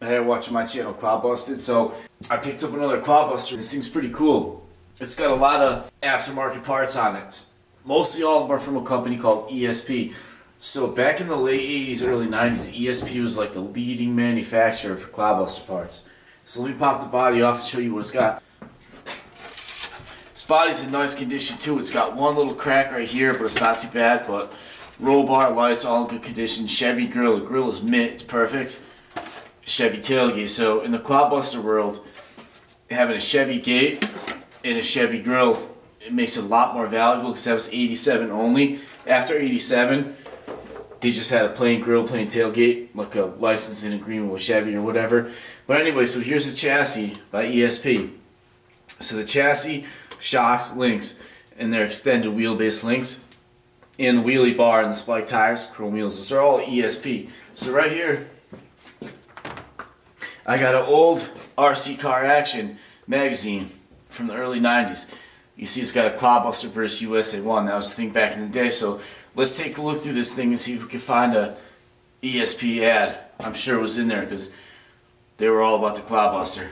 Hey, watching my channel Clodbuster, so I picked up another Clodbuster. This thing's pretty cool. It's got a lot of aftermarket parts on it. Mostly all of them are from a company called ESP. So back in the late 80s, early 90s, ESP was like the leading manufacturer for Clodbuster parts. So let me pop the body off and show you what it's got. This body's in nice condition too. It's got one little crack right here, but it's not too bad. But roll bar, lights, all in good condition. Chevy grill, the grill is mint, it's perfect. Chevy tailgate. So in the Clodbuster world, having a Chevy gate and a Chevy grill, it makes it a lot more valuable because that was 87 only. After 87, they just had a plain grill, plain tailgate, like a licensing agreement with Chevy or whatever. But anyway, so here's the chassis by ESP. So the chassis, shocks, links, and their extended wheelbase links, and the wheelie bar and the spike tires, chrome wheels, those are all ESP. So right here, I got an old RC Car Action magazine from the early 90s. You see it's got a Clodbuster vs. USA 1. That was the thing back in the day. So let's take a look through this thing and see if we can find a ESP ad. I'm sure it was in there because they were all about the Clodbuster.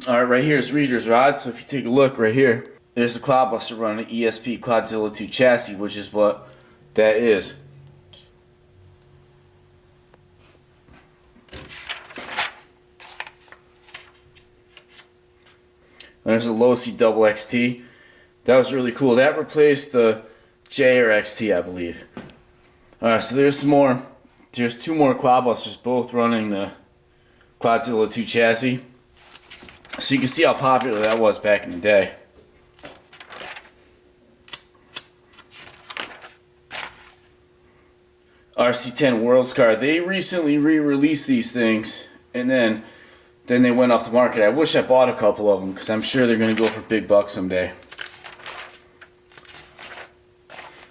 Alright, right here is Reader's Rod, so if you take a look right here, there's the Clodbuster running an ESP Clodzilla 2 chassis, which is what that is. There's a Losi Double XT. That was really cool. That replaced the J or XT, I believe. Alright, so there's some more. There's two more Clodbusters, both running the Clodzilla 2 chassis. So you can see how popular that was back in the day. RC10 World's Car. They recently re-released these things, and then they went off the market. I wish I bought a couple of them because I'm sure they're going to go for big bucks someday.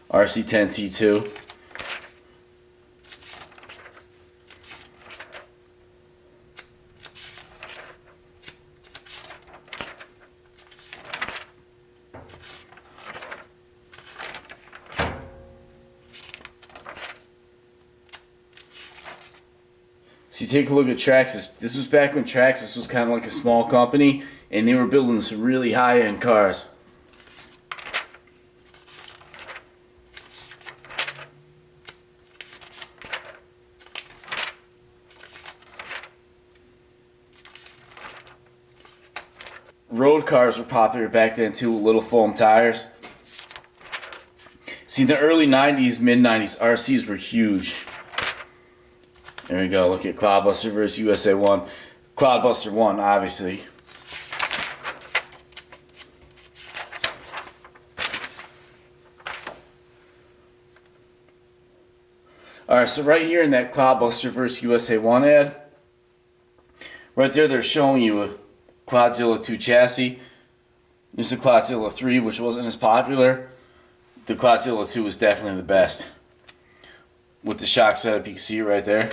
RC10 T2. See, take a look at Traxxas. This was back when Traxxas was kind of like a small company, and they were building some really high-end cars. Road cars were popular back then too, with little foam tires. See, in the early 90s, mid-90s, RCs were huge. There we go, look at Clodbuster vs. USA 1. Clodbuster 1, obviously. Alright, so right here in that Clodbuster vs. USA 1 ad, right there they're showing you a Clodzilla 2 chassis. There's the Clodzilla 3, which wasn't as popular. The Clodzilla 2 was definitely the best. With the shock setup, you can see it right there.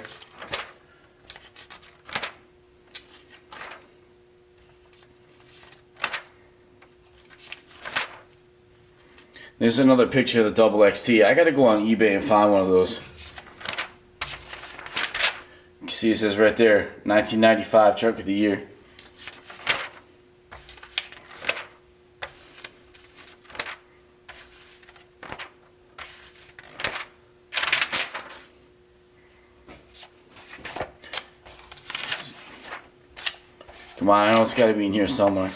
There's another picture of the Double XT. I gotta go on eBay and find one of those. You can see it says right there, 1995 Truck of the Year. Come on, I know it's gotta be in here somewhere.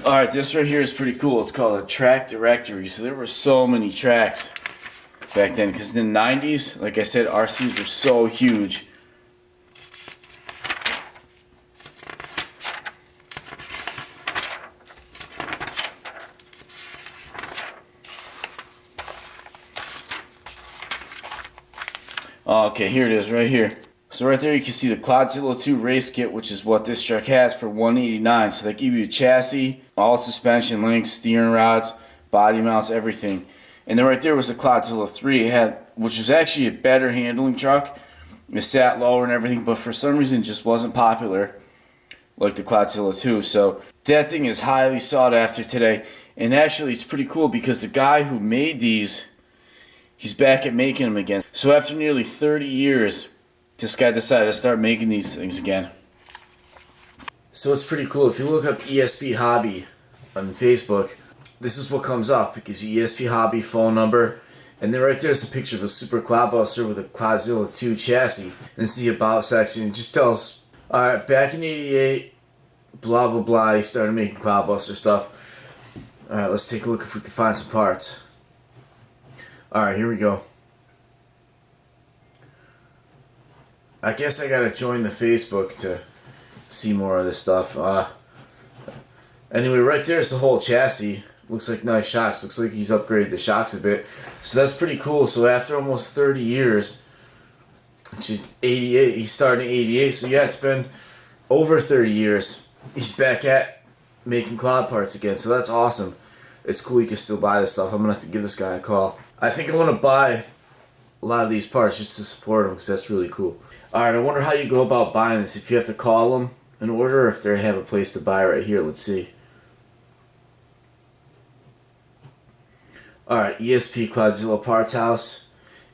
Alright, this right here is pretty cool. It's called a track directory. So there were so many tracks back then. Because in the 90s, like I said, RCs were so huge. Okay, here it is, right here. So right there you can see the Clodzilla 2 race kit, which is what this truck has, for $189. So they give you a chassis, all suspension links, steering rods, body mounts, everything. And then right there was the Clodzilla 3, which was actually a better handling truck. It sat lower and everything, but for some reason it just wasn't popular like the Clodzilla 2. So that thing is highly sought after today. And actually it's pretty cool because the guy who made these, he's back at making them again. So after nearly 30 years, this guy decided to start making these things again. So it's pretty cool. If you look up ESP Hobby on Facebook, this is what comes up. It gives you ESP Hobby phone number, and then right there's a picture of a Super Clodbuster with a Clodzilla 2 chassis. And this is the about section. It just tells, alright, back in '88, blah blah blah, he started making Clodbuster stuff. Alright, let's take a look if we can find some parts. Alright, here we go. I guess I gotta join the Facebook to see more of this stuff. Anyway, right there's the whole chassis. Looks like nice shocks. Looks like he's upgraded the shocks a bit. So that's pretty cool. So after almost 30 years, which is 88, he started in 88. So yeah, it's been over 30 years. He's back at making Clod parts again. So that's awesome. It's cool you can still buy this stuff. I'm going to have to give this guy a call. I think I want to buy a lot of these parts just to support him because that's really cool. Alright, I wonder how you go about buying this. If you have to call them in order or if they have a place to buy right here. Let's see. Alright, ESP Clodzilla Parts House.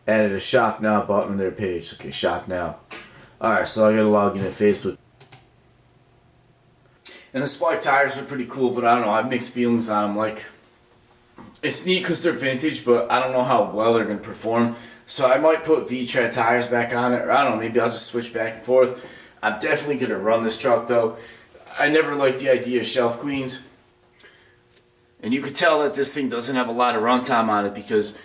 Added a shop now button on their page. Okay, shop now. Alright, so I gotta log in at Facebook. And the spike tires are pretty cool, but I don't know, I have mixed feelings on them. Like, it's neat because they're vintage, but I don't know how well they're going to perform. So I might put V-Tread tires back on it, or I don't know, maybe I'll just switch back and forth. I'm definitely going to run this truck though. I never liked the idea of shelf queens. And you could tell that this thing doesn't have a lot of runtime on it because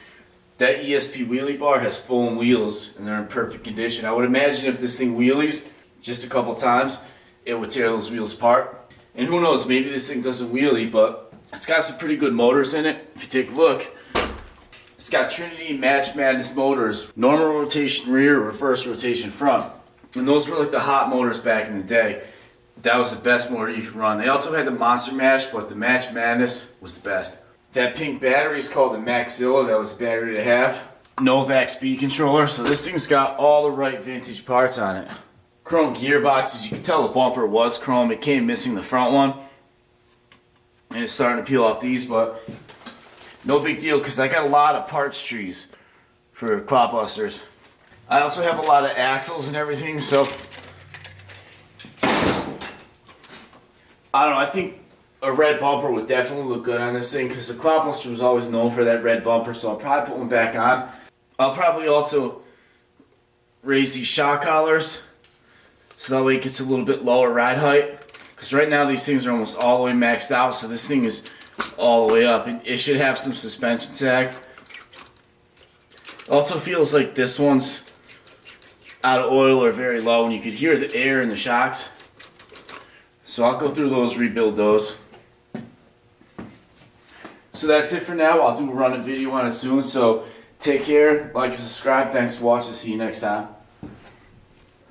that ESP wheelie bar has foam wheels and they're in perfect condition. I would imagine if this thing wheelies just a couple times, it would tear those wheels apart. And who knows, maybe this thing doesn't wheelie, but it's got some pretty good motors in it. If you take a look, it's got Trinity Match Madness motors, normal rotation rear, reverse rotation front. And those were like the hot motors back in the day. That was the best motor you could run. They also had the Monster Mash, but the Match Madness was the best. That pink battery is called the Maxilla. That was a battery to have. Novak speed controller. So this thing's got all the right vintage parts on it. Chrome gearboxes. You can tell the bumper was chrome. It came missing the front one. And it's starting to peel off these, but no big deal because I got a lot of parts trees for Clodbusters. I also have a lot of axles and everything, so I don't know, I think a red bumper would definitely look good on this thing because the Clodbuster was always known for that red bumper, so I'll probably put one back on. I'll probably also raise these shock collars so that way it gets a little bit lower ride height. Because right now these things are almost all the way maxed out, so this thing is all the way up. It should have some suspension sag. Also feels like this one's out of oil or very low, and you could hear the air in the shocks. So I'll go through those, rebuild those. So that's it for now. I'll do a running video on it soon. So take care, like and subscribe. Thanks for watching. See you next time.